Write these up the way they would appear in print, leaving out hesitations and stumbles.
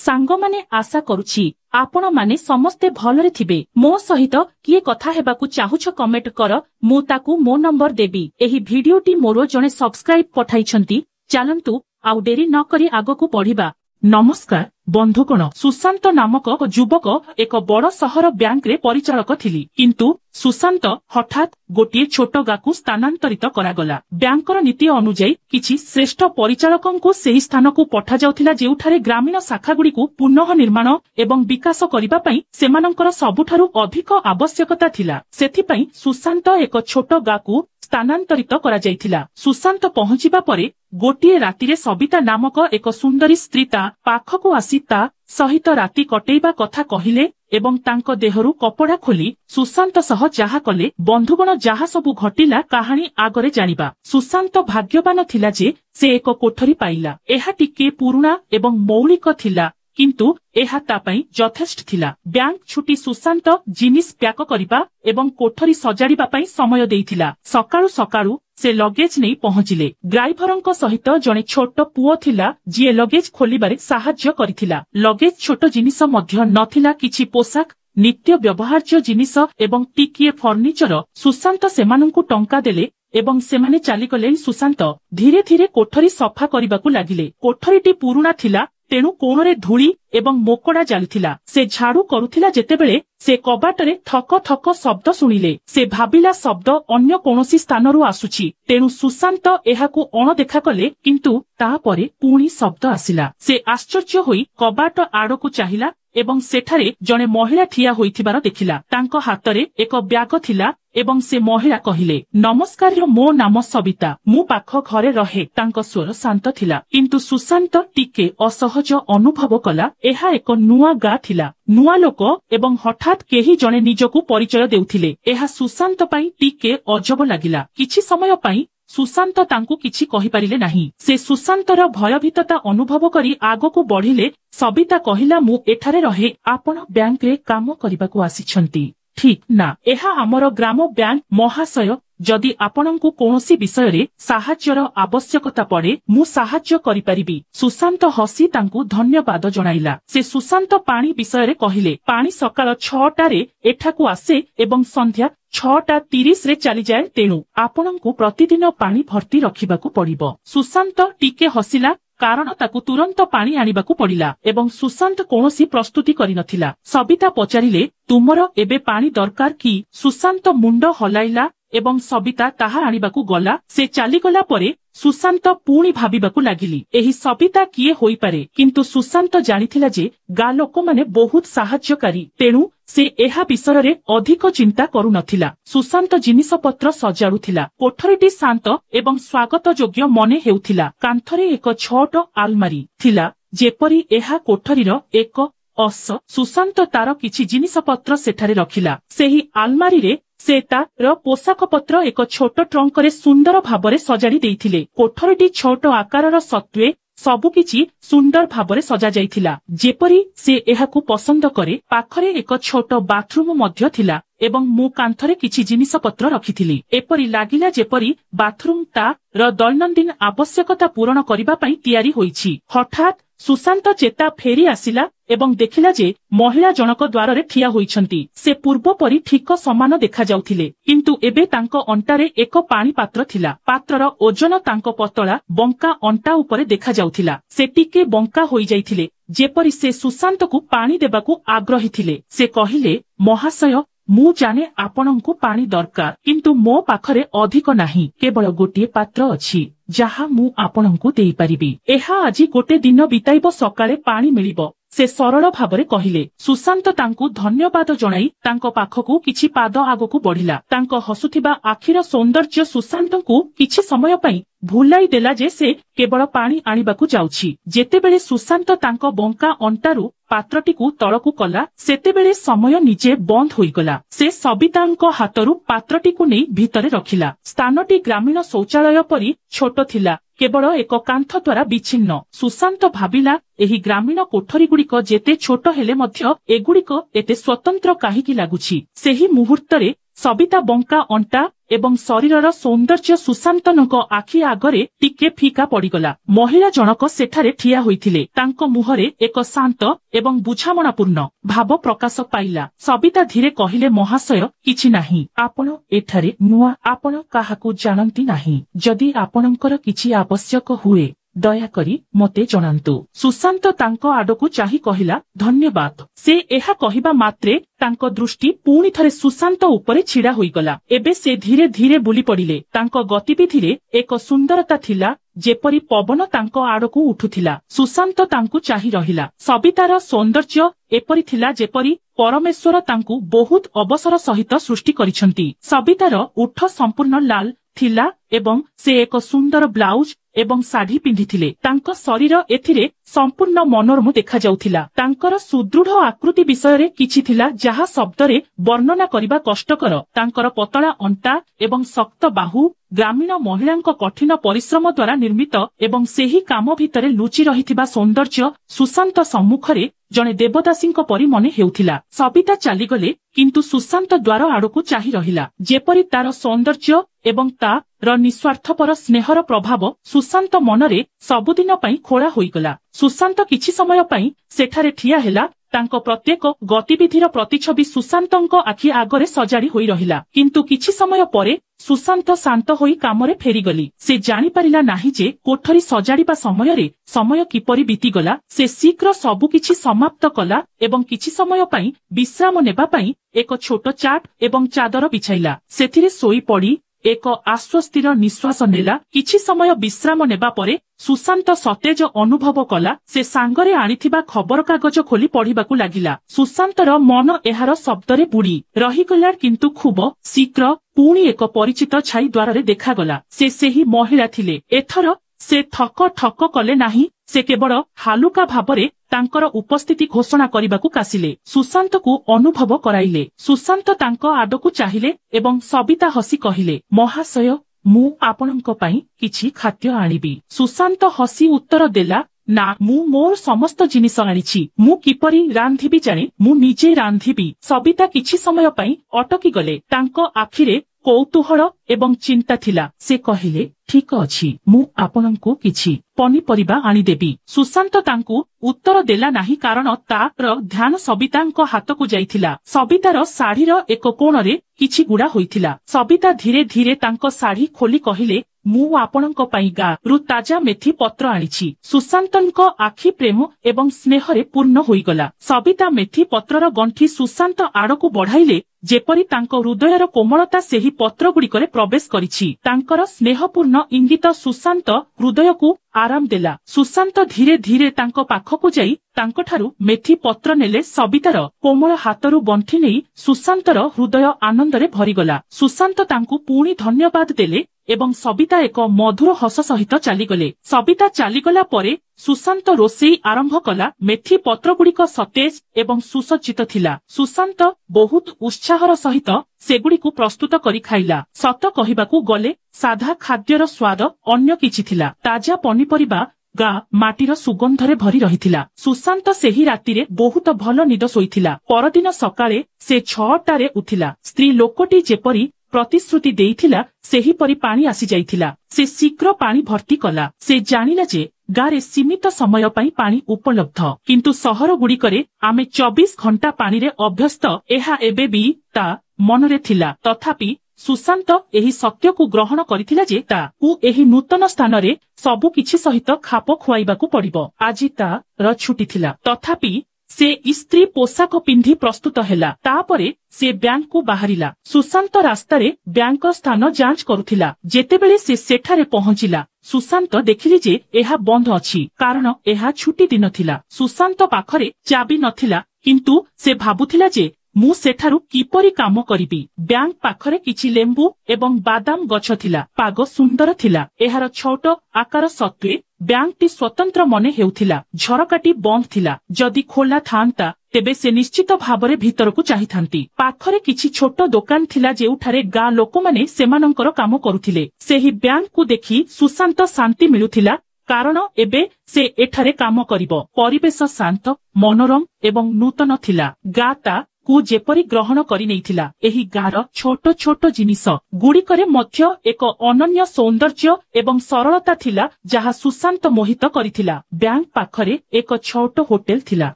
सांगमाने आशा करुछि आपण माने समस्ते भलरे थिबे। मो सहित किए कथा हेबाकु चाहुछ कमेंट कर, मु ताकू मो नंबर देबी। एही भिडियोटी मोर जणे सब्सक्राइब पठाइछंती, चलंतु आउ डेरी न करी आगकू पढ़िबा। नमस्कार बंधुगण, सुशांत नामक युवक एक बड़ सहर बैंक रे परिचालक थिली, किंतु सुशांत हठात गोटे छोट गाकू स्थानांतरित करागला। बैंकर नीति अनुଯାयी किछि श्रेष्ठ परिचालकंकु सेही स्थान को पठा जाउथिला जेउठारे ग्रामीण शाखा गुड़िकु पुनः निर्माण एवं विकास करिबा पई सेमानंकर सबुठारु अधिक आवश्यकता थिला। सेथिपई सुशांत एक छोट गाकू स्थानांतरित करा जायथिला। सुशांत पहुंचिबा परे गोटिए रातिरे सबिता नामक एक सुंदरी स्त्री ता पाखकु आसी ता सहित राति कटेइबा कथा कहिले एवं तांको देहरु कपड़ा खोली सुशांत सह जाहा कले। बंधुगण, जहा सबु घटिला कहानी आगरे जानिबा। सुशांत भाग्यवान थिला जे से एक कोठरी पाइला। एहा टिके पुरुणा एवं मौलिक थिला, किंतु एहा ता पई यथेष्ट थिला। बैंक छुटी सुशांत जिनिस प्याक करिबा एवं कोठरी सजाड़िबा पई समय देइथिला। सकाळु सकाळु से लगेज नहीं पहुंचिले। ड्राइवरंक सहित जणे छोट पुओ थिला जिए लगेज खोलिबारे साहाय्य करिथिला। लगेज छोट जिनिस मध्य नथिला, किछि पोशाक, नित्य व्यवहार्य जिनिस एवं टिकिए फर्निचर। सुशांत सेमानंकु टंका देले एवं सेमाने चाली गले। सुशांत धीरे धीरे कोठरी सफा करिबाकू लागिले। कोठरीटी पुरुणा थिला, तेणु कोणरे धूली एवं मोकड़ा जालिथिला। से झाड़ू करुथिला जेतेबेले से कबाटरे ठक ठक शब्द सुनिले। से भाबिला शब्द अन्य कोनोसी स्थानरु आसुछि, तेणु सुशांत एहाकू अणदेखा कले, किंतु तापरे पुणी शब्द आसिला। से आश्चर्य होई कबाट आड़कू चाहिला एवं सेठारे जणे महिला ठिया होइथिबार देखिला। तांको हातरे एक ब्याग थिला एवं से महिला कहिले, नमस्कार, मो नाम सबिता, मु पाख घरे रहे। तांको स्वर शांत थिला, किंतु सुशांत टिके असहज अनुभव कला। एहा एक नुआ गा थिला, नुआ लोक एवं हठात केही जणे निजकू परिचय देउथिले। एहा सुशांत पई टिके अजब लागिला। किछि समय पई सुशांत तांकू किछि कहि पारिले नाही। से सुशांतर भयभीतता अनुभव करी आगकू बढ़िले। सबिता कहिला, मु एठारे रहे, आपण बैंक रे काम करिबाकू आसिछंती ठीक ना? एहा हमर ग्राम बैंक महाशय, जदि आपणंकु कोनोसी विषय रे साहाय्यर आवश्यकता पड़े मु साहाय्य करि परिबी। सुशांत हसी तांकु धन्यवाद जणाइला। से सुशांत पानी विषय रे कहिले, पानी सकाळ 6टा रे एठाकू आसे एवं संध्या 6:30 रे चली जाए, तेणु आपणंकु प्रतिदिन पानी भर्ती रखिबाकू पड़िबो। सुशांत टिके हसिला, कारण ताकू तुरंत पानी आनिबाकू पड़िला एवं सुशांत कोनोसी प्रस्तुति करि नथिला। सबिता पचारिले, तुमर एबे पानी दरकार कि? सुशांत मुंड हलाइला एवं सबिता ताहा आनिबाकू गला। से चाली गला परे सुशांत पुणी भाबिबाकू लागिली, एही सबिता किए होई पारे। किंतु सुशांत जानिथिला जे गा लोक माने बहुत साहाय्यकारी, तेणु से एहा विषय रे अधिक चिंता करू नथिला। सुशांत जिनिस पत्र सजाड़ुथिला। कोठरीटी शांत एवं स्वागत योग्य मने हेउथिला। कांथरे एक छोट आलमारी थिला, जेपरी एहा कोठरीर एक अस। सुशांत तार किछि जिनिस पत्र सेठारे रखिला। सेही आलमारी रे से तार पोशाक पत्र एक छोट ट्रंक रे सुंदर भाबरे सजाड़ी देइथिले। कोठरीटी छोट आकारर सत्वे सबुकिछि सुंदर भाबरे सजा जाइथिला, जेपरी से एहाकू पसंद करे। पाखरे एक छोट बाथरूम मध्य थिला एवं मु कांथरे किछि जिनिस पत्र रखिथिली। एपरी लागिला जेपरी बाथरूम तार दैनंदिन आवश्यकता पूरण करिबा पई तयारी होईछि। हठात सुशांत चेता फेरी आसिला एवं देखिला जे महिला जनक द्वार ठिया होइछंती। से पूर्व परी ठीक समान देखा जाउथिले, किंतु एबे तांको अंटारे एक पानी पात्र थिला। पात्रर ओजन तांको पतला बंका अंटा उपरे देखा जाउथिला। से टिके बंका होई जाइथिले, जेपरी से सुशांत को पानी देबाकू आग्रही थिले। से कहिले, महाशय, मु जाने आपणंकु पानी दरकार, किंतु मो पाखरे अधिक नाही, केवल गोटिए पात्र अछि जहा मु आपणंकु देई परिबी। एहा आजि गोटे दिन बिताइबो, सकाळे पानी मिलिबो। से सरल भाबरे कहिले। सुशांत तांकु धन्यवाद जणाई तांको पाखकू किछि पाद आगकू बढ़िला। तांको हसुथिबा आखिर सौंदर्य सुशांतंकु किछि समय पई भुलाई देला जे से केवल पानी आनिबाकू जाउछि। जेतेबेले सुशांत तांको बंका अंटारू पात्रटीकू तळकू कला, सेतेबेले समय निजे बंद होईगला। से सबितांको हातरू पात्रटीकू नै भितरे रखिला। स्थानटी ग्रामीण शौचालय परी छोट थिला, केवल एक कांथ द्वारा विच्छिन्न। सुशांत भाबिला, एही ग्रामीण कोठरी गुड़िक जेते छोट हेले मध्य एगुड़िक एते स्वतंत्र काहिकी लागुछि। सेही मुहूर्तरे सबिता बंका अंटा ଏବଂ ଶରୀରର ସୌନ୍ଦର୍ଯ୍ୟ ସୁଶାନ୍ତଙ୍କ ଆଖି ଆଗରେ ଟିକେ ଫିକା ପଡିଗଲା। ମହିଳା ଜଣକ ସେଠାରେ ଠିଆ ହୋଇଥିଲେ। ତାଙ୍କ ମୁହଁରେ ଏକ ଶାନ୍ତ ଏବଂ ବୁଝାମଣାପୂର୍ଣ୍ଣ ଭାବ ପ୍ରକାଶ ପାଇଲା। ସବିତା ଧୀରେ କହିଲେ, ମହାଶୟ, କିଛି ନାହିଁ। ଆପଣ ଏଠାରେ ନୂଆ, ଆପଣ କାହାକୁ ଜାଣନ୍ତି ନାହିଁ। ଯଦି ଆପଣଙ୍କର କିଛି ଆବଶ୍ୟକ ହୁଏ ଦୟାକରି ମୋତେ ଜଣାନ୍ତୁ। ସୁଶାନ୍ତ ତାଙ୍କ ଆଡକୁ ଚାହିଁ କହିଲା, ଧନ୍ୟବାଦ। ସେ ଏହା କହିବା ମାତ୍ରେ ତାଙ୍କ ଦୃଷ୍ଟି ପୁଣି ଥରେ ସୁଶାନ୍ତ ଉପରେ ଛିଡା ହୋଇଗଲା। ଏବେ ସେ ଧୀରେ ଧୀରେ ବୁଲି ପଡିଲେ। ତାଙ୍କ ଗତିବିଧିରେ ଏକ ସୁନ୍ଦରତା ଥିଲା, ଯେପରି ପବନ ତାଙ୍କ ଆଡକୁ ଉଠୁଥିଲା। ସୁଶାନ୍ତ ତାଙ୍କୁ ଚାହିଁ ରହିଲା। ସବିତାର ସୌନ୍ଦର୍ଯ୍ୟ ଏପରି ଥିଲା ଯେପରି ପରମେଶ୍ୱର ତାଙ୍କୁ ବହୁତ ଅବସର ସହିତ ସୃଷ୍ଟି କରିଛନ୍ତି। ସବିତାର ଓଠ ସମ୍ପୂର୍ଣ୍ଣ ଲାଲ ଥିଲା ଏବଂ ସେ ଏକ ସୁନ୍ଦର ବ୍ଲାଉଜ ଏବଂ ଶାଢୀ ପିନ୍ଧିଥିଲେ। ତାଙ୍କ ଶରୀର ଏଥିରେ ସମ୍ପୂର୍ଣ୍ଣ ମନୋରମ ଦେଖାଯାଉଥିଲା। ତାଙ୍କର ସୁଦୃଢ ଆକୃତି ବିଷୟରେ କିଛି ଥିଲା ଯାହା ଶବ୍ଦରେ ବର୍ଣ୍ଣନା କରିବା କଷ୍ଟକର। ତାଙ୍କର ପତଳା ଅଣ୍ଟା ଏବଂ ଶକ୍ତ ବାହୁ ଗ୍ରାମୀଣ ମହିଳାଙ୍କ କଠିନ ପରିଶ୍ରମ ଦ୍ୱାରା ନିର୍ମିତ ଏବଂ ସେହି କାମ ଭିତରେ ଲୁଚି ରହିଥିବା ସୌନ୍ଦର୍ଯ୍ୟ ସୁଶାନ୍ତ ସମ୍ମୁଖରେ ଜଣେ ଦେବଦାସୀଙ୍କ ପରି ମନେ ହେଉଥିଲା। ସବିତା ଚାଲିଗଲେ, କିନ୍ତୁ ସୁଶାନ୍ତ ଦ୍ୱାର ଆଡକୁ ଚାହିଁ ରହିଲା, ଯେପରି ତାର ସୌନ୍ଦର୍ଯ୍ୟ ଏବଂ ତାର ନିଃସ୍ୱାର୍ଥପର ସ୍ନେହର ପ୍ରଭାବ ସୁଶାନ୍ତ ମନରେ ସବୁଦିନ ପାଇଁ ଖୋଳା ହୋଇଗଲା। ସୁଶାନ୍ତ କିଛି ସମୟ ପାଇଁ ସେଠାରେ ଠିଆ ହେଲା। ତାଙ୍କ ପ୍ରତ୍ୟେକ ଗତିବିଧିର ପ୍ରତିଛବି ସୁଶାନ୍ତଙ୍କ ଆଖି ଆଗରେ ସଜାଡ଼ି ହୋଇ ରହିଲା। କିନ୍ତୁ କିଛି ସମୟ ପରେ ସୁଶାନ୍ତ ଶାନ୍ତ ହୋଇ କାମରେ ଫେରିଗଲି। ସେ ଜାଣିପାରିଲା ନାହିଁ ଯେ କୋଠରୀ ସଜାଡ଼ିବା ସମୟରେ ସମୟ କିପରି ବିତିଗଲା। ସେ ଶୀଘ୍ର ସବୁକିଛି ସମାପ୍ତ କଲା ଏବଂ କିଛି ସମୟ ପାଇଁ ବିଶ୍ରାମ ନେବା ପାଇଁ ଏକ ଛୋଟ ଚାଟ୍ ଏବଂ ଚାଦର ବିଛାଇଲା। ସେଥିରେ ଶୋଇପଡ଼ି ଏକ ଆଶ୍ୱସ୍ତିର ନିଶ୍ୱାସ ନେଲା। କିଛି ସମୟ ବିଶ୍ରାମ ନେବା ପରେ ସୁଶାନ୍ତ ସତେଜ ଅନୁଭବ କଲା। ସେ ସାଙ୍ଗରେ ଆଣିଥିବା ଖବରକାଗଜ ଖୋଲି ପଢିବାକୁ ଲାଗିଲା। ସୁଶାନ୍ତର ମନ ଏହାର ଶବ୍ଦରେ ବୁଡି ରହିଗଲା, କିନ୍ତୁ ଖୁବ ଶୀଘ୍ର ପୁଣି ଏକ ପରିଚିତ ଛାଇ ଦ୍ୱାରରେ ଦେଖାଗଲା। ସେ ସେହି ମହିଳା ଥିଲେ। ଏଥର ସେ ଠକ ଠକ କଲେ ନାହିଁ। ସେ କେବଳ ହାଲୁକା ଭାବରେ ତାଙ୍କର ଉପସ୍ଥିତି ଘୋଷଣା କରିବାକୁ କାସିଲେ। ସୁଶାନ୍ତକୁ ଅନୁଭବ କରାଇଲେ। ସୁଶାନ୍ତ ତାଙ୍କ ଆଡକୁ ଚାହିଁଲେ ଏବଂ ସବିତା ହସି କହିଲେ, ମହାଶୟ, ମୁଁ ଆପଣଙ୍କ ପାଇଁ କିଛି ଖାଦ୍ୟ ଆଣିବି। ସୁଶାନ୍ତ ହସି ଉତ୍ତର ଦେଲା, ନା, ମୁଁ ମୋର ସମସ୍ତ ଜିନିଷ ଆଣିଛି। ମୁଁ କିପରି ରାନ୍ଧିବି ଜାଣେ। ମୁଁ ନିଜେ ରାନ୍ଧିବି। ସବିତା କିଛି ସମୟ ପାଇଁ ଅଟକି ଗଲେ। ତାଙ୍କ ଆଖିରେ କୌତୂହଳ ଏବଂ ଚିନ୍ତା ଥିଲା। ସେ କହିଲେ, ଠିକ ଅଛି, ମୁଁ ଆପଣଙ୍କୁ କିଛି ପନିପରିବା ଆଣିଦେବି। ସୁଶାନ୍ତ ତାଙ୍କୁ ଉତ୍ତର ଦେଲା ନାହିଁ, କାରଣ ତାର ଧ୍ୟାନ ସବିତାଙ୍କ ହାତକୁ ଯାଇଥିଲା। ସବିତାର ଶାଢୀର ଏକ କୋଣରେ କିଛି ଗୁଡା ହୋଇଥିଲା। ସବିତା ଧୀରେ ଧୀରେ ତାଙ୍କ ଶାଢୀ ଖୋଲି କହିଲେ, ମୁଁ ଆପଣଙ୍କ ପାଇଁ ଗାଁରୁ ତାଜା ମେଥି ପତ୍ର ଆଣିଛି। ସୁଶାନ୍ତଙ୍କ ଆଖି ପ୍ରେମ ଏବଂ ସ୍ନେହରେ ପୂର୍ଣ୍ଣ ହୋଇଗଲା। ସବିତା ମେଥି ପତ୍ରର ଗଣ୍ଠି ସୁଶାନ୍ତ ଆଡକୁ ବଢାଇଲେ, ଯେପରି ତାଙ୍କ ହୃଦୟର କୋମଳତା ସେହି ପତ୍ରଗୁଡ଼ିକରେ ପ୍ରବେଶ କରିଛି। ତାଙ୍କର ସ୍ନେହପୂର୍ଣ୍ଣ ଇଙ୍ଗିତ ସୁଶାନ୍ତ ହୃଦୟକୁ ଆରାମ ଦେଲା। ସୁଶାନ୍ତ ଧୀରେ ଧୀରେ ତାଙ୍କ ପାଖକୁ ଯାଇ ତାଙ୍କଠାରୁ ମେଥି ପତ୍ର ନେଲେ। ସବିତାର କୋମଳ ହାତରୁ ଗଣ୍ଠି ନେଇ ସୁଶାନ୍ତର ହୃଦୟ ଆନନ୍ଦରେ ଭରିଗଲା। ସୁଶାନ୍ତ ତାଙ୍କୁ ପୁଣି ଧନ୍ୟବାଦ ଦେଲେ ଏବଂ ସବିତା ଏକ ମଧୁର ହସ ସହିତ ଚାଲିଗଲେ। ସବିତା ଚାଲିଗଲା ପରେ ସୁଶାନ୍ତ ରୋଷେଇ ଆରମ୍ଭ କଲା। ମେଥି ପତ୍ରଗୁଡ଼ିକ ସତେଜ ଏବଂ ସୁସଜ୍ଜିତ ଥିଲା। ସୁଶାନ୍ତ ବହୁତ ଉତ୍ସାହର ସହିତ ସେଗୁଡ଼ିକୁ ପ୍ରସ୍ତୁତ କରି ଖାଇଲା। ସତ କହିବାକୁ ଗଲେ ସାଧା ଖାଦ୍ୟର ସ୍ୱାଦ ଅନ୍ୟ କିଛି ଥିଲା। ତାଜା ପନିପରିବା ଗାଁ ମାଟିର ସୁଗନ୍ଧରେ ଭରି ରହିଥିଲା। ସୁଶାନ୍ତ ସେହି ରାତିରେ ବହୁତ ଭଲ ନିଦ ଶୋଇଥିଲା। ପରଦିନ ସକାଳେ ସେ 6ଟାରେ ଉଠିଲା। ସ୍ତ୍ରୀ ଲୋକଟି ଯେପରି ପ୍ରତିଶ୍ରୁତି ଦେଇଥିଲା ସେହିପରି ପାଣି ଆସିଯାଇଥିଲା। ସେ ଶୀଘ୍ର ପାଣି ଭର୍ତ୍ତି କଲା। ସେ ଜାଣିଲା ଯେ ଗାଁରେ ସୀମିତ ସମୟ ପାଇଁ ପାଣି ଉପଲବ୍ଧ, କିନ୍ତୁ ସହରଗୁଡ଼ିକରେ ଆମେ 24 ଘଣ୍ଟା ପାଣିରେ ଅଭ୍ୟସ୍ତ। ଏହା ଏବେ ବି ତା ମନରେ ଥିଲା। ତଥାପି ସୁଶାନ୍ତ ଏହି ସତ୍ୟକୁ ଗ୍ରହଣ କରିଥିଲା ଯେ ତାକୁ ଏହି ନୂତନ ସ୍ଥାନରେ ସବୁକିଛି ସହିତ ଖାପ ଖୁଆଇବାକୁ ପଡିବ। ଆଜି ତାର ଛୁଟି ଥିଲା, ତଥାପି ସେ ଇସ୍ତ୍ରୀ ପୋଷାକ ପିନ୍ଧି ପ୍ରସ୍ତୁତ ହେଲା। ତାପରେ ସେ ବ୍ୟାଙ୍କକୁ ବାହାରିଲା। ସୁଶାନ୍ତ ରାସ୍ତାରେ ବ୍ୟାଙ୍କର ସ୍ଥାନ ଯାଞ୍ଚ କରୁଥିଲା। ଯେତେବେଳେ ସେ ସେଠାରେ ପହଞ୍ଚିଲା, ସୁଶାନ୍ତ ଦେଖିଲେ ଯେ ଏହା ବନ୍ଦ ଅଛି, କାରଣ ଏହା ଛୁଟି ଦିନ ଥିଲା। ସୁଶାନ୍ତ ପାଖରେ ଚାବି ନଥିଲା, କିନ୍ତୁ ସେ ଭାବୁଥିଲା ଯେ ମୁଁ ସେଠାରୁ କିପରି କାମ କରିବି। ବ୍ୟାଙ୍କ ପାଖରେ କିଛି ଲେମ୍ବୁ ଏବଂ ବାଦାମ ଗଛ ଥିଲା। ପାଗ ସୁନ୍ଦର ଥିଲା। ଏହାର ଛୋଟ ଆକାର ସତ୍ତ୍ୱେ ବ୍ୟାଙ୍କଟି ସ୍ୱତନ୍ତ୍ର ମନେ ହେଉଥିଲା। ଝରକାଟି ବନ୍ଦ ଥିଲା। ଯଦି ଖୋଲା ଥାଆନ୍ତା ତେବେ ସେ ନିଶ୍ଚିତ ଭାବରେ ଭିତରକୁ ଚାହିଁଥାନ୍ତି। ପାଖରେ କିଛି ଛୋଟ ଦୋକାନ ଥିଲା ଯେଉଁଠାରେ ଗାଁ ଲୋକମାନେ ସେମାନଙ୍କର କାମ କରୁଥିଲେ। ସେହି ବ୍ୟାଙ୍କକୁ ଦେଖି ସୁଶାନ୍ତ ଶାନ୍ତି ମିଳୁଥିଲା, କାରଣ ଏବେ ସେ ଏଠାରେ କାମ କରିବ। ପରିବେଶ ଶାନ୍ତ, ମନୋରମ ଏବଂ ନୂତନ ଥିଲା। ଗାଁ ତା को जेपरी ग्रहण करि नेइथिला। एही गार छोट छोट जिनिस गुड़िकरे मध्य एक अनन्य सौंदर्य एवं सरलता थिला जहा सुशांत मोहित करिथिला। बैंक पाखरे एक छोट होटेल थिला।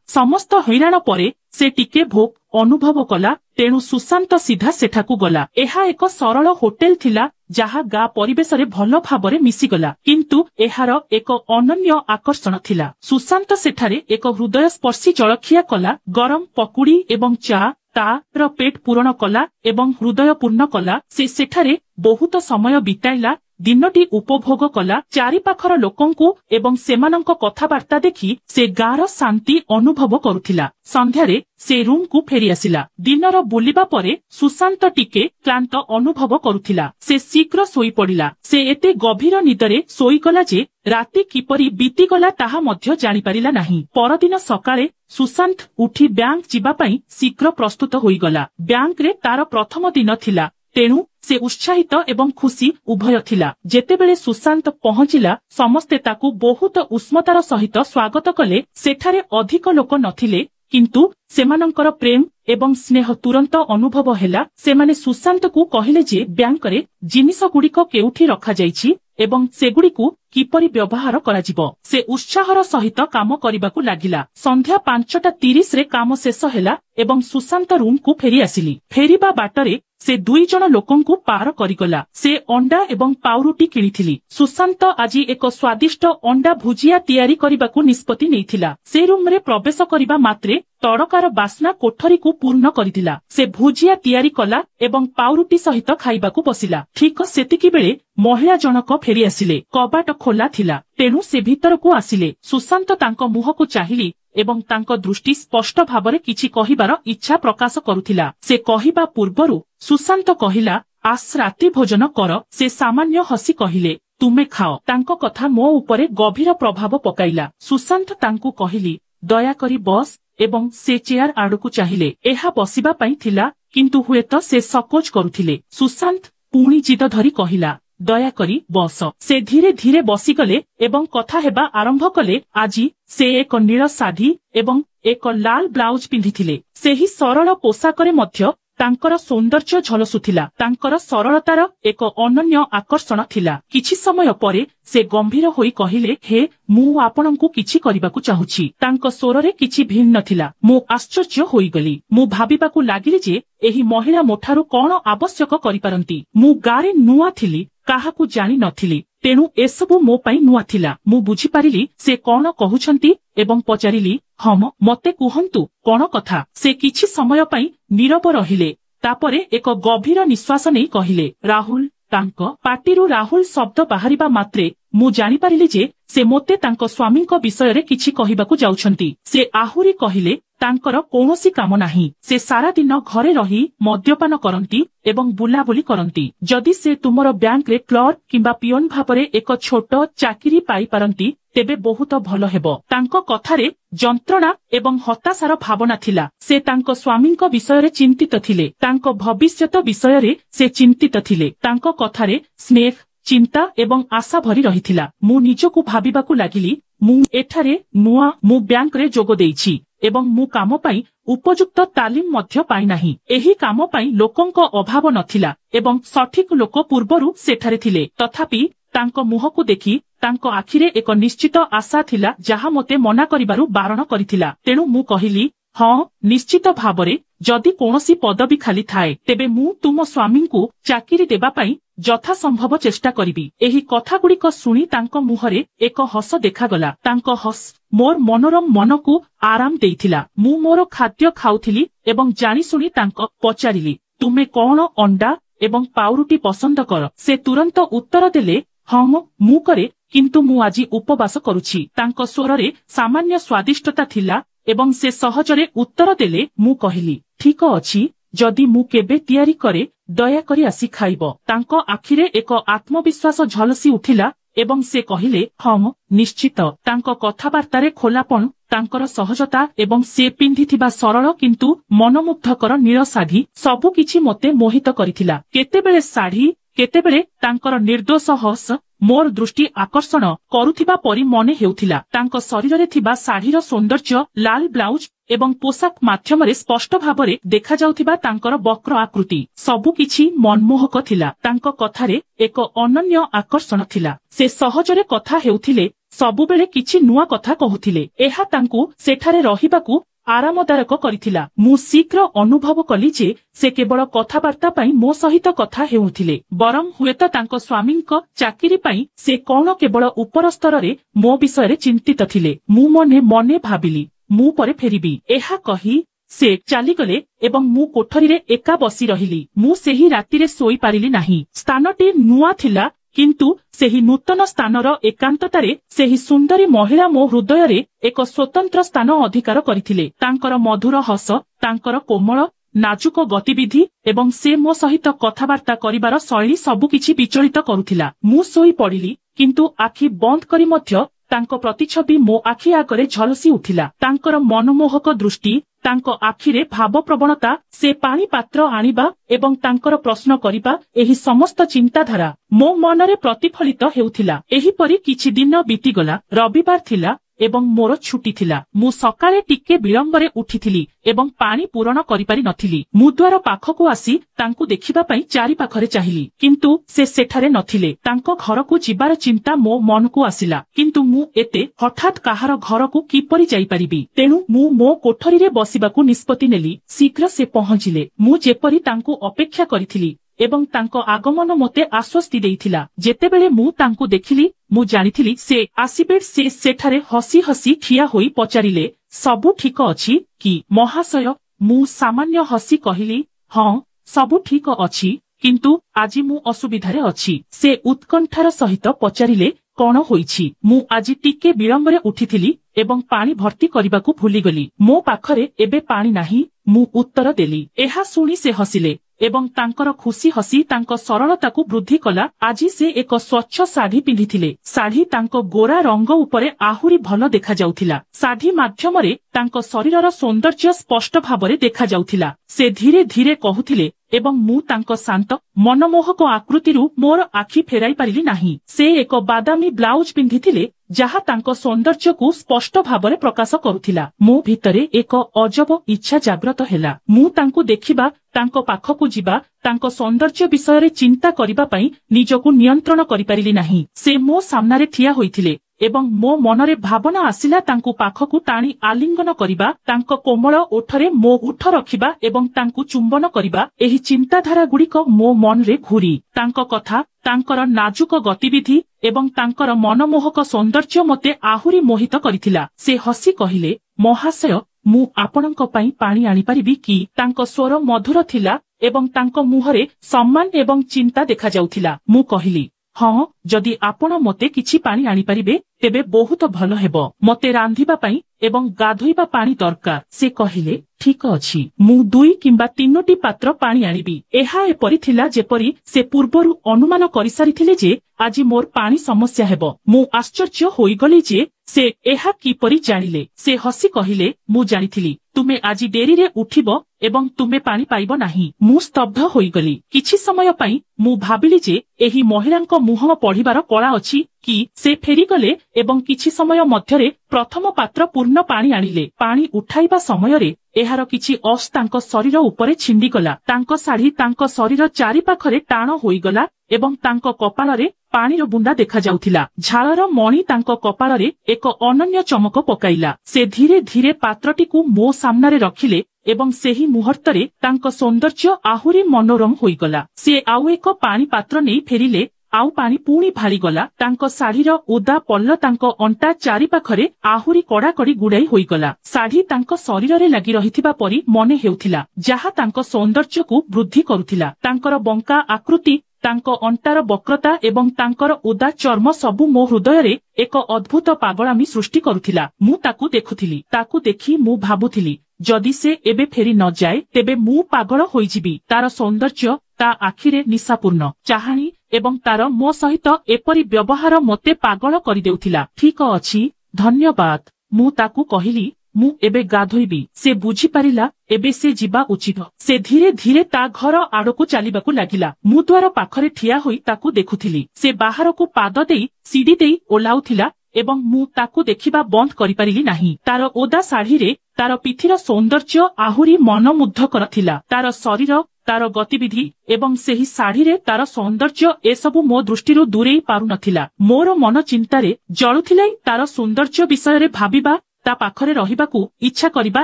समस्त हैरान परे से टिके भोक अनुभव कला, तेणु सुशांत सीधा सेठाकू गला। एहा एक सरल होटेल थिला जहा गा परिवेश रे भल भाबरे मिसिगला, किंतु एहार एक अनन्य आकर्षण थिला। सुशांत सेठारे एक हृदय स्पर्शी जलखिया कला। गरम पकुड़ी एवं चा तार पेट पूरण कला एवं हृदय पूर्ण कला। से सेठारे बहुत समय बिताइला, दिनटी उपभोग कला। चारिपाखर लोकंकु एवं सेमानंक कथाबार्ता देखि से गार शांति अनुभव करुथिला। संध्यारे से रूम को फेरी आसिला। दिनर बुलिबा परे सुशांत टिके क्लांत अनुभव करुथिला। से शीघ्र सोई पड़िला। से एते गभीर निदरे सोईगला जे राति किपरि बीतीगला ताहा मध्य जानि पारिला नाही। परदिन सकाळे सुशांत उठी बैंक जिबा पई शीघ्र प्रस्तुत होईगला। बैंक रे तार प्रथम दिन थिला, तेणु से उत्साहित एवं खुशी उभय थिला। जेतेबेले सुशांत पहुंचिला समस्ते ताकू बहुत उष्मतार सहित स्वागत कले। सेठारे अधिक लोक नथिले, किंतु सेमानंकर प्रेम एवं स्नेह तुरंत अनुभव हेला। सेमाने सुशांत को कहिले जे बैंक रे जिनिस गुड़िक केउठी रखा जाइछि एवं सेगुड़िकू किपरि व्यवहार कराजिबो। से उत्साहर सहित काम करिबाकू लागिला। संध्या 5:30 रे काम शेष हेला एवं सुशांत रूम को फेरी आसिली। फेरिबा बाटरे से 2 जण लोकंकू पार करिगला। से अंडा एवं पाउरुटी किनिथिली। सुशांत आजी एक स्वादिष्ट अंडा भुजिया तयारी करिबाकू निष्पत्ति नेइथिला। से रूम रे प्रवेश करिबा मात्रे तड़कार बास्ना कोठरी को पूर्ण करिथिला। से भुजिया तयारी कला एवं पाउरुटी सहित खाइबाकू बसिला। ठीक सेतिकी बेले महिला जनक फेरी आसिले। कबाट खोला थिला, तेणु से भीतर को आसिले। सुशांत तांको मुह को चाहिली एवं तांको दृष्टि स्पष्ट भाबरे किछि कहिबार इच्छा प्रकाश करुथिला। से कहिबा पूर्वरु सुशांत कहिला, आस राति भोजन कर। से सामान्य हसी कहिले, तुमे खाओ। तांको कथा मो उपरे गभीर प्रभाव पकाइला। सुशांत तांको कहिली, दया करी बस एवं से चेयर आड़कू चाहिए। एहा बसिबा पई थिला, किंतु हुएत से सकोच करुथिले। सुशांत पुणी जिद धरी कहिला, दया करी बस। से धीरे धीरे बसिगले एवं कथा हेबा आरंभ कले। आजी से एक नील शाढ़ी एवं एक लाल ब्लाउज पिंधिथिले। सेही सरल पोशाकरे मध्य तांकर सौंदर्य झलसुथिला। तांकर सरलतार एक अनन्य आकर्षण थिला। किछि समय परे से गंभीर होई कहिले, हे मु आपणंकु किछि करिबाकू चाहुछि। तांको स्वररे किछि भिन्न थिला। मु आश्चर्य होई गली। मु भाबिबाकू लागिली जे एही महिला मोठारू कोन आवश्यक करिपारंती। मु गारे नुआ थिली, काहाकू जानि नथिली, तेणु एसबु मो पई नुआ थिला। मु बुझी पारिली से कोन कहुछंती एवं पचारिली, हम मते कुहंतु कोन कथा। से किछि समय पई नीरव रहिले। तापरे एक गभीर निश्वास नै कहिले, राहुल। तांको पाटिरू राहुल शब्द बाहरिबा मात्रे मु जानि पारिली जे से मोते तांको स्वामींको विषयरे किछि कहिबाकू जाउछंती। से आहुरी कहिले, तांकर कौनसी काम नाही। से सारा दिन घरे रही मद्यपान करंती एवं बुलाबुली करंती। जदि से तुमर बैंक रे क्लर्क किंबा पियोन भाबरे एक छोट चाकिरी पाई पारंती, तेबे बहुत भल हेबो। तांको कथारे जंत्रणा एवं हताशार भावना थिला। से तांको स्वामींको विषयरे चिंतित थिले। तांको भविष्यत विषयरे से चिंतित थिले। तांको कथारे स्नेह, चिंता एवं आशा भरी रहिथिला। मु निजकू भाबिबाकू लागिली, मु एठारे नुआ मु बैंक रे जोग देइछि एवं मु काम पाई उपयुक्त तालीम मध्य पाई नाही। एही काम पाई लोकंको अभाव नथिला एवं सठिक लोक पूर्वरु सेठारे थिले। तथापि तांको मुहकू देखि तांको आखिरे एक निश्चित आशा थिला, जहा मते मना करिबारु बारण करिथिला। तेणु मु कहिली, हाँ निश्चित भावरे जदि कोनोसी पदवी खाली थाए, तेबे मु तुम स्वामींकू चाकिरी देबा पाई यथा संभव चेष्टा करिबी। एही कथा गुड़िक सुनी तांको मुहरे एक हस देखागला। तांको हस मोर मनोरम मनकू आराम देइथिला। मु मोर खाद्य खाउथिली एवं जानी सुनी तांको पचारिली, तुमे कोन अंडा एवं पाउरुटी पसंद कर। से तुरंत उत्तर देले, हाँ मु करे, किंतु मु आजी उपवास करुछि। तांको स्वररे सामान्य स्वादिष्टता थिला एवं से सहजरे उत्तर देले। मु कहिली, ठीक अछि, जदि मु केबे तयारी करे दया करी आसी खाइब। तांको आखिरे एक आत्मविश्वास झलसी उठिला एवं से कहिले, हम निश्चित। तांको कथाबार्तारे खोलापण, तांकर सहजता एवं से पिंधिथिबा सरल किंतु मनमुग्धकर नील शाढ़ी सबु किछि मते मोहित करिथिला। केतेबेले शाढ़ी, केतेबेले तांकर निर्दोष हस मोर दृष्टि आकर्षण करुथिबा परि मने हेउथिला। तांको शरीररे थिबा शाढ़ीर सौंदर्य, लाल ब्लाउज एवं पोशाक माध्यमरे स्पष्ट भावरे देखा जाउथिबा तांकर वक्र आकृति सबु किछि मनमोहक थिला। तांको कथारे एक अनन्य आकर्षण थिला। से सहजरे कथा हेउथिले, सबुबेले किछि नुआ कथा कहुथिले। एहा तांकु सेठारे रहिबाकु आरामदायक करिथिला। मु शीघ्र अनुभव कली जे से केवल कथाबार्ता पई मो सहित कथा हेउथिले, बरम हुएत तांको स्वामींक चाकिरी पई से कोन केवल उपर स्तररे मो विषय चिंतित थिले। मु मने मने भाबिली मु परे फेरिबी। एहा कही से चालीगले एवं मु कोठरीरे एका बसी रहिली। मु सेही रातिरे सोई पारिली नाही। स्थानटी नुआ थिला, किंतु सेही नूतन स्थानर एकांततारे सेही सुंदरी महिला मो हृदय एक स्वतंत्र स्थान अधिकार करथिले। तांकर मधुर हस, तांकर कोमल नाजुक गतिविधि एवं से मो सहित कथाबार्ता करिबार शैली सबुकिछि विचलित करुथिला। मु सोई पड़िली, किंतु आखि बंद करी मध्य तांको प्रतिछबि मो आखि आगरे झलसी उठिला। तांकर मनमोहक दृष्टि, तांको आखिरे भाव प्रवणता, से पानी पात्र आनिबा एवं तांकर प्रश्न करिबा, एही समस्त चिंताधारा मो मनरे प्रतिफलित हेउथिला। एहीपरि किछि दिन बीतीगला। रविवार थिला एवं मोर छुट्टी थिला। मु सकाळे टिके विलंबरे उठिथिली एवं पानी पूरण करि पारि नथिली। मु द्वार पाखकु आसी तांकु देखिबा पई चारि पाखरे चाहिली, किंतु से सेठारे नथिले। तांको घरकु जिबार चिंता मो मनकु आसिला, किंतु मु एते हठात काहार घरकु किपरि जाई परिबी। तेणु मु मो कोठरीरे बसिबाकु निष्पत्ति नेली। शीघ्र से पहुंचिले। मु जेपरि तांकु अपेक्षा करिथिली एवं तांको आगमन मते आश्वस्ति देइथिला। जेतेबेले मु तांकु देखिली, मु जानिथिली से आसीबे। से सेठारे हसी हसी ठिया होई पचारिले, सबु ठीक अछि कि महाशय? मु सामान्य हसी कहिली, हाँ सबु ठीक अछि, किंतु आजि मु असुविधारे अछि। से उत्कंठार सहित पचारिले, कोन होईछि? मु आजि टिके विलंबरे उठिथिली एवं पानी भर्ती करिबाकु भूलिगली। मो पाखरे एबे पानी नाही, मु उत्तर देली। एहा सुनी से हसिले एवं तांकर खुशी हसी तांको सरलताकु वृद्धि कला। आजि से एक स्वच्छ साड़ी पिंधिथिले। साड़ी तांको गोरा रंग उपरे आहुरी भल देखा जाउथिला। साड़ी माध्यमरे तांको शरीरर सौंदर्य स्पष्ट भावरे देखा जाउथिला। से धीरे धीरे कहुथिले एवं मु तांको शांत मनमोहक आकृतिरु मोर आखि फेराई पारिली नाही। से एक बादामी ब्लाउज पिंधिथिले, जहा तांको सौंदर्यकु स्पष्ट भावरे प्रकाश करुथिला। मो भितरे एक अजब इच्छा जाग्रत हेला। मु तांको देखिबा, तांको पाखकु जिबा, तांको सौंदर्य विषय चिंता करिबा पई निजकु नियंत्रण करि पारिली नाही। से मो सामनारे ठिया होइथिले एवं मो मनरे भावना आसिला तांको पाखकु टाणी आलिंगन करिबा, तांको कोमल ओठरे मो ओठ रखिबा एवं तांको चुंबन करिबा। एही चिंताधारा गुड़िक मो मनरे घुरी। तांको कथा, तांकर नाजुक गतिविधि एवं तांकर मनमोहक सौंदर्य मते आहुरी मोहित करिथिला। से हसी कहिले, महाशय मु आपणଙ୍କ ପାଇଁ पानी आनी परिबी कि? तांको स्वर मधुर थिला एवं तांको मुहरे सम्मान एवं चिंता देखा जाउथिला। मु कहिली, हाँ जदि आपण मते किछि पानी आनी परिबे तेबे बहुत भलो हेबो। मते रांधिबा पई एवं गाधोइबा पानी दरकार। से कहिले, ठीक अछि, मु 2 किंबा 3टी पात्र पानी आनिबी। एहा एपरि थिला जेपरि से पूर्वरु अनुमान करिसारिथिले जे आजि मोर पानी समस्या हेबो। मु आश्चर्य होइगली जे से एहा किपरि जानिले। से हसी कहिले, मु जानिथिली तुमे आजि डेरीरे उठिबो एवं तुमे पानी पाइबो नाही। मु स्तब्ध होइगली। किछि समय पई मु भाबिली जे एही महिलांक मुह पढ़िबार कला अछि कि? से फेरीगले एवं किछि समय मध्यरे प्रथम पात्र पूर्ण पानी आनिले। पानी उठाइबा समयरे एहार किछि अंश तांको शरीर उपरे छिंडीगला। तांको शाढ़ी तांको शरीर चारि पाखरे टाण होइगला एवं तांको कपाଳରେ पानीर बुंदा देखा जाउथिला। झालर मणि तांको कपाଳରେ एक अनन्य चमक पकाइला। से धीरे धीरे पात्रटिकु मो सामनारे रखिले एवं सेही मुहूर्तरे तांको सौंदर्य आहुरी मनोरम होइगला। से आउ एक पानी पात्र नेई फेरिले। आउ पानी पुणी भारीगला। तांको शाढ़ीर उदा पल्ल तांको अंटा चारि पाखरे आहुरी कड़ाकड़ी गुड़ाई होइगला। शाढ़ी तांको शरीररे लागि रहिथिबा परि मने हेउथिला, जाहा तांको सौंदर्यकु वृद्धि करुथिला। तांकर बंका आकृति, तांको अंटार वक्रता एवं तांकर उदा चर्म सबु मो हृदय एक अद्भुत पागलामी सृष्टि करुथिला। मु ताकु देखुथिली। ताकु देखि मु भाबुथिली, जदि से एबे फेरी न जाए तेबे मु पागल होइजिबी। तार सौंदर्य, ता आखिरे निशापूर्ण चाहाणी एवं तार मो सहित एपरि व्यवहार मते पागल करि देउथिला। ठीक अछि, धन्यवाद। मु ताकु कहिली, ମୁଁ ଏବେ ଗାଧୋଇବି। ସେ ବୁଝିପାରିଲା ଏବେ ସେ ଯିବା ଉଚିତ। ସେ ଧୀରେ ଧୀରେ ତା ଘର ଆଡକୁ ଚାଲିବାକୁ ଲାଗିଲା। ମୁଁ ଦ୍ୱାର ପାଖରେ ଠିଆ ହୋଇ ତାକୁ ଦେଖୁଥିଲି। ସେ ବାହାରକୁ ପାଦ ଦେଇ ସିଡି ଦେଇ ଓହ୍ଲାଉଥିଲା ଏବଂ ମୁଁ ତାକୁ ଦେଖିବା ବନ୍ଦ କରିପାରିଲି ନାହିଁ। ତାର ଓଦା ଶାଢୀରେ ତାର ପିଠିର ସୌନ୍ଦର୍ଯ୍ୟ ଆହୁରି ମନମୁଗ୍ଧକର ଥିଲା। ତାର ଶରୀର, ତାର ଗତିବିଧି ଏବଂ ସେହି ଶାଢୀରେ ତାର ସୌନ୍ଦର୍ଯ୍ୟ ଏସବୁ ମୋ ଦୃଷ୍ଟିରୁ ଦୂରେଇ ପାରୁନଥିଲା। ମୋର ମନ ଚିନ୍ତାରେ ଜଳୁଥିଲା। ତାର ସୌନ୍ଦର୍ଯ୍ୟ ବିଷୟରେ ଭାବିବା, ତା ପାଖରେ ରହିବାକୁ ଇଚ୍ଛା କରିବା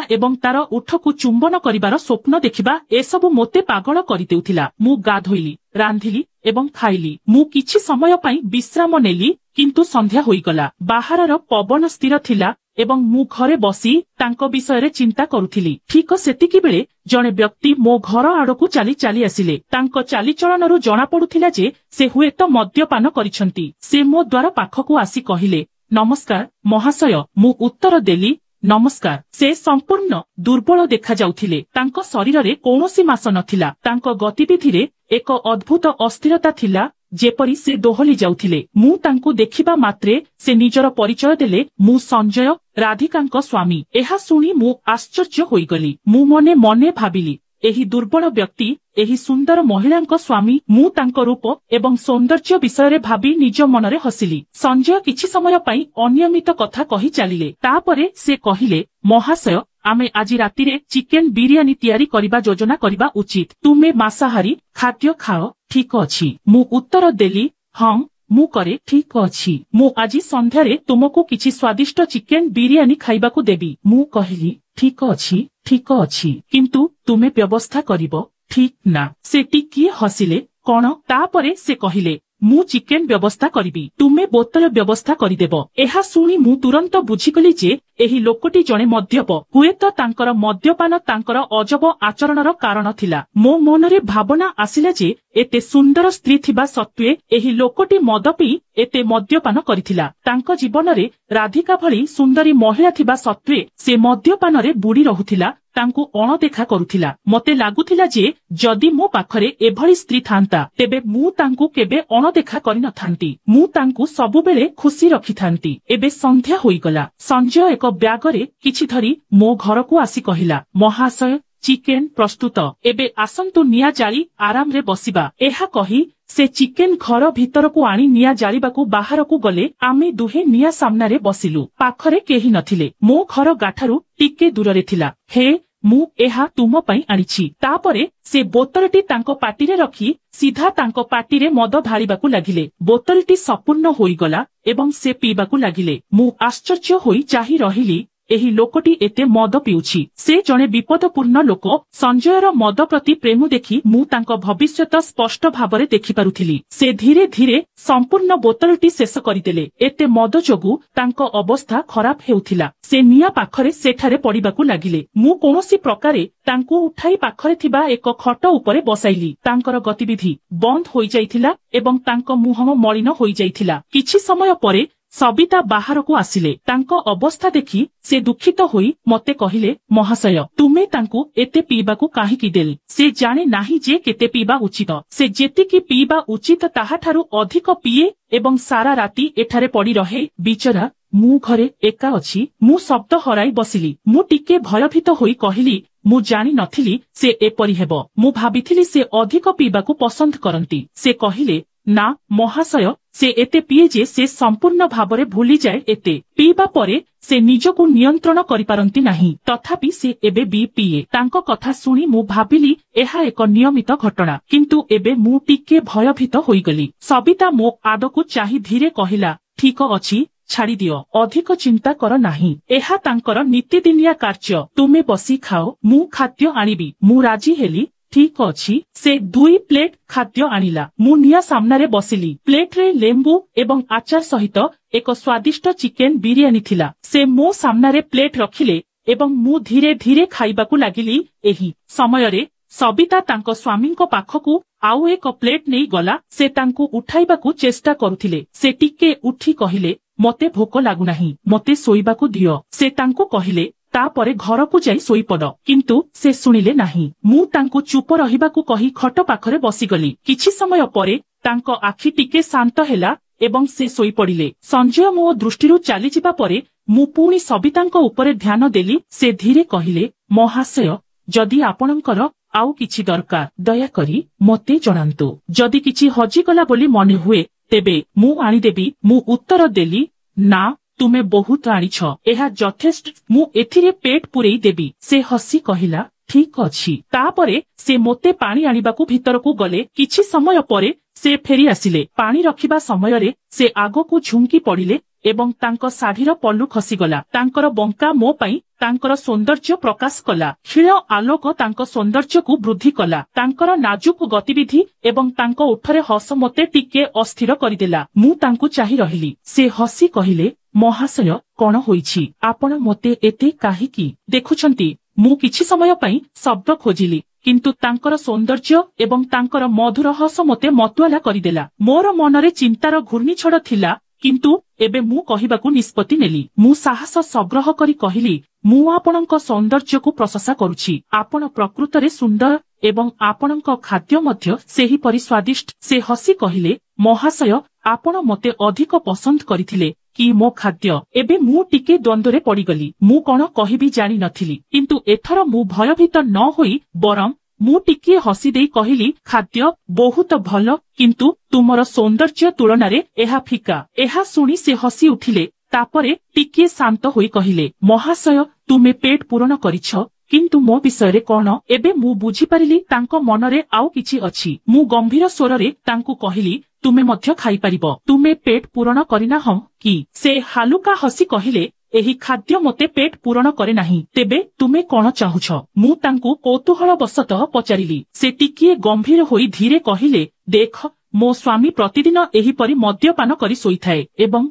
ଏବଂ ତାର ଓଠକୁ ଚୁମ୍ବନ କରିବାର ସ୍ୱପ୍ନ ଦେଖିବା ଏସବୁ ମୋତେ ପାଗଳ କରିଦେଉଥିଲା। ମୁଁ ଗାଧୋଇଲି, ରାନ୍ଧିଲି ଏବଂ ଖାଇଲି। ମୁଁ କିଛି ସମୟ ପାଇଁ ବିଶ୍ରାମ ନେଲି, କିନ୍ତୁ ସନ୍ଧ୍ୟା ହୋଇଗଲା। ବାହାରର ପବନ ସ୍ଥିର ଥିଲା ଏବଂ ମୁଁ ଘରେ ବସି ତାଙ୍କ ବିଷୟରେ ଚିନ୍ତା କରୁଥିଲି। ଠିକ ସେତିକିବେଳେ ଜଣେ ବ୍ୟକ୍ତି ମୋ ଘର ଆଡକୁ ଚାଲି ଚାଲି ଆସିଲେ। ତାଙ୍କ ଚାଲିଚଳନରୁ ଜଣାପଡୁଥିଲା ଯେ ସେ ହୁଏତ ମଦ୍ୟପାନ କରିଛନ୍ତି। ସେ ମୋ ଦ୍ୱାର ପାଖକୁ ଆସି କହିଲେ, ନମସ୍କାର ମହାଶୟ। ମୁଁ ଉତ୍ତର ଦେଲି, ନମସ୍କାର। ସେ ସମ୍ପୂର୍ଣ୍ଣ ଦୁର୍ବଳ ଦେଖାଯାଉଥିଲେ। ତାଙ୍କ ଶରୀରରେ କୌଣସି ମାଂସ ନଥିଲା। ତାଙ୍କ ଗତିବିଧିରେ ଏକ ଅଦ୍ଭୁତ ଅସ୍ଥିରତା ଥିଲା, ଯେପରି ସେ ଦୋହଲି ଯାଉଥିଲେ। ମୁଁ ତାଙ୍କୁ ଦେଖିବା ମାତ୍ରେ ସେ ନିଜର ପରିଚୟ ଦେଲେ, ମୁଁ ସଞ୍ଜୟ, ରାଧିକାଙ୍କ ସ୍ୱାମୀ। ଏହା ଶୁଣି ମୁଁ ଆଶ୍ଚର୍ଯ୍ୟ ହୋଇଗଲି। ମୁଁ ମନେ ମନେ ଭାବିଲି, ଏହି ଦୁର୍ବଳ ବ୍ୟକ୍ତି ଏହି ସୁନ୍ଦର ମହିଳାଙ୍କ ସ୍ୱାମୀ। ମୁଁ ତାଙ୍କ ରୂପ ଏବଂ ସୌନ୍ଦର୍ଯ୍ୟ ବିଷୟରେ ଭାବି ନିଜ ମନରେ ହସିଲି। ସଞ୍ଜୟ କିଛି ସମୟ ପାଇଁ ଅନିୟମିତ କଥା କହି ଚାଲିଲେ। ତାପରେ ସେ କହିଲେ, ମହାଶୟ, ଆମେ ଆଜି ରାତିରେ ଚିକେନ ବିରିୟାନୀ ତିଆରି କରିବା ଯୋଜନା କରିବା ଉଚିତ। ତୁମେ ମାଂସାହାରୀ ଖାଦ୍ୟ ଖାଅ, ଠିକ ଅଛି? ମୁଁ ଉତ୍ତର ଦେଲି, ହଁ ମୁଁ କରେ। ଠିକ ଅଛି, ମୁଁ ଆଜି ସନ୍ଧ୍ୟାରେ ତୁମକୁ କିଛି ସ୍ୱାଦିଷ୍ଟ ଚିକେନ ବିରିୟାନୀ ଖାଇବାକୁ ଦେବି। ମୁଁ କହିଲି, ଠିକ ଅଛି, ଠିକ ଅଛି, କିନ୍ତୁ ତୁମେ ବ୍ୟବସ୍ଥା କରିବ, ଠିକ ନା? ସେ ଟିକିଏ ହସିଲେ। କଣ? ତାପରେ ସେ କହିଲେ, ମୁଁ ଚିକେନ ବ୍ୟବସ୍ଥା କରିବି, ତୁମେ ବୋତଲ ବ୍ୟବସ୍ଥା କରିଦେବ। ଏହା ଶୁଣି ମୁଁ ତୁରନ୍ତ ବୁଝିଗଲି ଯେ ଏହି ଲୋକଟି ଜଣେ ମଦ୍ୟପ। ହୁଏତ ତାଙ୍କର ମଦ୍ୟପାନ ତାଙ୍କର ଅଜବ ଆଚରଣର କାରଣ ଥିଲା। ମୋ ମନରେ ଭାବନା ଆସିଲା ଯେ ଏତେ ସୁନ୍ଦର ସ୍ତ୍ରୀ ଥିବା ସତ୍ତ୍ୱେ ଏହି ଲୋକଟି ମଦ ପିଇ ଏତେ ମଦ୍ୟପାନ କରିଥିଲା। ତାଙ୍କ ଜୀବନରେ ରାଧିକା ଭଳି ସୁନ୍ଦରୀ ମହିଳା ଥିବା ସତ୍ତ୍ୱେ ସେ ମଦ୍ୟପାନରେ ବୁଡି ରହୁଥିଲା, ତାଙ୍କୁ ଅଣଦେଖା କରୁଥିଲା। ମତେ ଲାଗୁଥିଲା ଯେ ଯଦି ମୋ ପାଖରେ ଏଭଳି ସ୍ତ୍ରୀ ଥାନ୍ତା, ତେବେ ମୁଁ ତାଙ୍କୁ କେବେ ଅଣଦେଖା କରିନଥାନ୍ତି। ମୁଁ ତାଙ୍କୁ ସବୁବେଳେ ଖୁସି ରଖିଥାନ୍ତି। ଏବେ ସନ୍ଧ୍ୟା ହୋଇଗଲା। ସଞ୍ଜୟ ଏକ ବ୍ୟାଗରେ କିଛି ଧରି ମୋ ଘରକୁ ଆସି କହିଲା, ମହାଶୟ, ଚିକେନ ପ୍ରସ୍ତୁତ। ଏବେ ଆସନ୍ତୁ ନିଆଁ ଜାଳି ଆରାମରେ ବସିବା। ଏହା କହି ସେ ଚିକେନ ଘର ଭିତରକୁ ଆଣି ନିଆଁ ଜାଳିବାକୁ ବାହାରକୁ ଗଲେ। ଆମେ ଦୁହେଁ ନିଆଁ ସାମ୍ନାରେ ବସିଲୁ। ପାଖରେ କେହି ନଥିଲେ। ମୋ ଘର ଗାଠାରୁ ଟିକେ ଦୂରରେ ଥିଲା। ହେ, ମୁଁ ଏହା ତୁମ ପାଇଁ ଆଣିଛି। ତାପରେ ସେ ବୋତଲଟି ତାଙ୍କ ପାଟିରେ ରଖି ସିଧା ତାଙ୍କ ପାଟିରେ ମଦ ଢାଳିବାକୁ ଲାଗିଲେ। ବୋତଲଟି ସମ୍ପୂର୍ଣ୍ଣ ହୋଇଗଲା ଏବଂ ସେ ପିଇବାକୁ ଲାଗିଲେ। ମୁଁ ଆଶ୍ଚର୍ଯ୍ୟ ହୋଇ ଚାହିଁ ରହିଲି। ଏହି ଲୋକଟି ଏତେ ମଦ ପିଉଛି। ସେ ଜଣେ ବିପଦପୂର୍ଣ୍ଣ ଲୋକ। ସଞ୍ଜୟର ମଦ ପ୍ରତି ପ୍ରେମ ଦେଖି ମୁଁ ତାଙ୍କ ଭବିଷ୍ୟତ ସ୍ପଷ୍ଟ ଭାବରେ ଦେଖିପାରୁଥିଲି। ସେ ଧୀରେ ଧୀରେ ସମ୍ପୂର୍ଣ୍ଣ ବୋତଲଟି ଶେଷ କରିଦେଲେ। ଏତେ ମଦ ଯୋଗୁଁ ତାଙ୍କ ଅବସ୍ଥା ଖରାପ ହେଉଥିଲା। ସେ ନିଆଁ ପାଖରେ ସେଠାରେ ପଡ଼ିବାକୁ ଲାଗିଲେ। ମୁଁ କୌଣସି ପ୍ରକାରେ ତାଙ୍କୁ ଉଠାଇ ପାଖରେ ଥିବା ଏକ ଖଟ ଉପରେ ବସାଇଲି। ତାଙ୍କର ଗତିବିଧି ବନ୍ଦ ହୋଇଯାଇଥିଲା ଏବଂ ତାଙ୍କ ମୁହଁ ମଳିନ ହୋଇଯାଇଥିଲା। କିଛି ସମୟ ପରେ ସବିତା ବାହାରକୁ ଆସିଲେ। ତାଙ୍କ ଅବସ୍ଥା ଦେଖି ସେ ଦୁଃଖିତ ହୋଇ ମତେ କହିଲେ, ମହାଶୟ, ତୁମେ ତାଙ୍କୁ ଏତେ ପିଇବାକୁ କାହିଁକି ଦେଲେ? ସେ ଜାଣେ ନାହିଁ ଯେ କେତେ ପିଇବା ଉଚିତ। ସେ ଯେତିକି ପିଇବା ଉଚିତ ତାହାଠାରୁ ଅଧିକ ପିଏ ଏବଂ ସାରା ରାତି ଏଠାରେ ପଡ଼ି ରହେ। ବିଚରା, ମୁଁ ଘରେ ଏକା ଅଛି। ମୁଁ ଶବ୍ଦ ହରାଇ ବସିଲି। ମୁଁ ଟିକେ ଭୟଭୀତ ହୋଇ କହିଲି, ମୁଁ ଜାଣି ନଥିଲି ସେ ଏପରି ହେବ। ମୁଁ ଭାବିଥିଲି ସେ ଅଧିକ ପିଇବାକୁ ପସନ୍ଦ କରନ୍ତି। ସେ କହିଲେ, ନା ମହାଶୟ, ସେ ଏତେ ପିଏ ଯେ ସେ ସମ୍ପୂର୍ଣ୍ଣ ଭାବରେ ଭୁଲିଯାଏ। ଏତେ ପିଇବା ପରେ ସେ ନିଜକୁ ନିୟନ୍ତ୍ରଣ କରିପାରନ୍ତି ନାହିଁ। ତଥାପି ସେ ଏବେ ବି ପିଏ। ତାଙ୍କ କଥା ଶୁଣି ମୁଁ ଭାବିଲି ଏହା ଏକ ନିୟମିତ ଘଟଣା। କିନ୍ତୁ ଏବେ ମୁଁ ଟିକେ ଭୟଭୀତ ହୋଇଗଲି। ସବିତା ମୋ ଆଡକୁ ଚାହିଁ ଧୀରେ କହିଲା, ଠିକ ଅଛି, ଛାଡ଼ିଦିଅ। ଅଧିକ ଚିନ୍ତା କର ନାହିଁ। ଏହା ତାଙ୍କର ନିତିଦିନିଆ କାର୍ଯ୍ୟ। ତୁମେ ବସି ଖାଅ, ମୁଁ ଖାଦ୍ୟ ଆଣିବି। ମୁଁ ରାଜି ହେଲି। ଠିକ ଅଛି। ସେ 2 ପ୍ଲେଟ ଖାଦ୍ୟ ଆଣିଲା। ମୁଁ ନିଆଁ ସାମ୍ନାରେ ବସିଲି। ପ୍ଲେଟରେ ଲେମ୍ବୁ ଏବଂ ଆଚାର ସହିତ ଏକ ସ୍ୱାଦିଷ୍ଟ ଚିକେନ ବିରିୟାନୀ ଥିଲା। ସେ ମୋ ସାମ୍ନାରେ ପ୍ଲେଟ ରଖିଲେ ଏବଂ ମୁଁ ଧୀରେ ଧୀରେ ଖାଇବାକୁ ଲାଗିଲି। ଏହି ସମୟରେ ସବିତା ତାଙ୍କ ସ୍ୱାମୀଙ୍କ ପାଖକୁ ଆଉ ଏକ ପ୍ଲେଟ ନେଇ ଗଲା। ସେ ତାଙ୍କୁ ଉଠାଇବାକୁ ଚେଷ୍ଟା କରୁଥିଲେ। ସେ ଟିକେ ଉଠି କହିଲେ, ମତେ ଭୋକ ଲାଗୁନାହିଁ, ମତେ ଶୋଇବାକୁ ଦିଅ। ସେ ତାଙ୍କୁ କହିଲେ, ତାପରେ ଘରକୁ ଯାଇ ଶୋଇପଡ଼। କିନ୍ତୁ ସେ ଶୁଣିଲେ ନାହିଁ। ମୁଁ ତାଙ୍କୁ ଚୁପ ରହିବାକୁ କହି ଖଟ ପାଖରେ ବସିଗଲି। କିଛି ସମୟ ପରେ ତାଙ୍କ ଆଖି ଟିକେ ଶାନ୍ତ ହେଲା ଏବଂ ସେ ଶୋଇପଡ଼ିଲେ। ସଞ୍ଜୟ ମୋ ଦୃଷ୍ଟିରୁ ଚାଲିଯିବା ପରେ ମୁଁ ପୁଣି ସବିତାଙ୍କ ଉପରେ ଧ୍ୟାନ ଦେଲି। ସେ ଧୀରେ କହିଲେ, ମହାଶୟ, ଯଦି ଆପଣଙ୍କର ଆଉ କିଛି ଦରକାର ଦୟାକରି ମୋତେ ଜଣାନ୍ତୁ। ଯଦି କିଛି ହଜିଗଲା ବୋଲି ମନେ ହୁଏ ତେବେ ମୁଁ ଆଣିଦେବି। ମୁଁ ଉତ୍ତର ଦେଲି, ନା, ତୁମେ ବହୁତ ଆଣିଛ, ଏହା ଯଥେଷ୍ଟ, ମୁଁ ଏଥିରେ ପେଟ ପୂରେଇ ଦେବି। ସେ ହସି କହିଲା, ଠିକ୍ ଅଛି। ତାପରେ ସେ ମୋତେ ପାଣି ଆଣିବାକୁ ଭିତରକୁ ଗଲେ। କିଛି ସମୟ ପରେ ସେ ଫେରି ଆସିଲେ। ପାଣି ରଖିବା ସମୟରେ ସେ ଆଗକୁ ଝୁଙ୍କି ପଡ଼ିଲେ ଏବଂ ତାଙ୍କ ଶାଢ଼ୀର ପଲ୍ଲୁ ଖସିଗଲା। ତାଙ୍କର ବଙ୍କା ମୋ ପାଇଁ ତାଙ୍କର ସୌନ୍ଦର୍ଯ୍ୟ ପ୍ରକାଶ କଲା। କ୍ଷୀଣ ଆଲୋକ ତାଙ୍କ ସୌନ୍ଦର୍ଯ୍ୟକୁ ବୃଦ୍ଧି କଲା। ତାଙ୍କର ନାଜୁକ ଗତିବିଧି ଏବଂ ତାଙ୍କ ଓଠରେ ହସ ମୋତେ ଟିକେ ଅସ୍ଥିର କରିଦେଲା। ମୁଁ ତାଙ୍କୁ ଚାହିଁ ରହିଲି। ସେ ହସି କହିଲେ, ମହାଶୟ, କଣ ହୋଇଛି? ଆପଣ ମୋତେ ଏତେ କାହିଁକି ଦେଖୁଛନ୍ତି? ମୁଁ କିଛି ସମୟ ପାଇଁ ଶବ୍ଦ ଖୋଜିଲି, କିନ୍ତୁ ତାଙ୍କର ସୌନ୍ଦର୍ଯ୍ୟ ଏବଂ ତାଙ୍କର ମଧୁର ହସ ମୋତେ ମତୁଆଲା କରିଦେଲା। ମୋର ମନରେ ଚିନ୍ତାର ଘୂର୍ଣ୍ଣିଝଡ଼ ଥିଲା, କିନ୍ତୁ ଏବେ ମୁଁ କହିବାକୁ ନିଷ୍ପତ୍ତି ନେଲି। ମୁଁ ସାହସ ସଂଗ୍ରହ କରି କହିଲି, ମୁଁ ଆପଣଙ୍କ ସୌନ୍ଦର୍ଯ୍ୟକୁ ପ୍ରଶଂସା କରୁଛି। ଆପଣ ପ୍ରକୃତରେ ସୁନ୍ଦର ଏବଂ ଆପଣଙ୍କ ଖାଦ୍ୟ ମଧ୍ୟ ସେହିପରି ସ୍ୱାଦିଷ୍ଟ। ସେ ହସି କହିଲେ, ମହାଶୟ, ଆପଣ ମୋତେ ଅଧିକ ପସନ୍ଦ କରିଥିଲେ କି ମୋ ଖାଦ୍ୟ? ଏବେ ମୁଁ ଟିକେ ଦ୍ୱନ୍ଦ୍ୱରେ ପଡ଼ିଗଲି। ମୁଁ କଣ କହିବି ଜାଣିନଥିଲି, କିନ୍ତୁ ଏଥର ମୁଁ ଭୟଭୀତ ନ ହୋଇ ବରଂ ମୁଁ ଟିକିଏ ହସିଦେଇ କହିଲି, ଖାଦ୍ୟ ବହୁତ ଭଲ, କିନ୍ତୁ ତୁମର ସୌନ୍ଦର୍ଯ୍ୟ ତୁଳନାରେ ଏହା ଫିକା। ଏହା ଶୁଣି ସେ ହସି ଉଠିଲେ। ତାପରେ ଟିକିଏ ଶାନ୍ତ ହୋଇ କହିଲେ, ମହାଶୟ, ତୁମେ ପେଟ ପୂରଣ କରିଛ, କିନ୍ତୁ ମୋ ବିଷୟରେ କଣ? ଏବେ ମୁଁ ବୁଝିପାରିଲି ତାଙ୍କ ମନରେ ଆଉ କିଛି ଅଛି। ମୁଁ ଗମ୍ଭୀର ସ୍ୱରରେ ତାଙ୍କୁ କହିଲି, ତୁମେ ମଧ୍ୟ ଖାଇପାରିବ। ତୁମେ ପେଟ ପୂରଣ କରିନାହଁ କି? ସେ ହାଲୁକା ହସି କହିଲେ, ଏହି ଖାଦ୍ୟ ମୋତେ ପେଟ ପୂରଣ କରେ ନାହିଁ। ତେବେ ତୁମେ କଣ ଚାହୁଁଛ? ମୁଁ ତାଙ୍କୁ କୌତୂହଳବଶତଃ ପଚାରିଲି। ସେ ଟିକିଏ ଗମ୍ଭୀର ହୋଇ ଧୀରେ କହିଲେ, ଦେଖ, ମୋ ସ୍ୱାମୀ ପ୍ରତିଦିନ ଏହିପରି ମଦ୍ୟପାନ କରି ଶୋଇଥାଏ ଏବଂ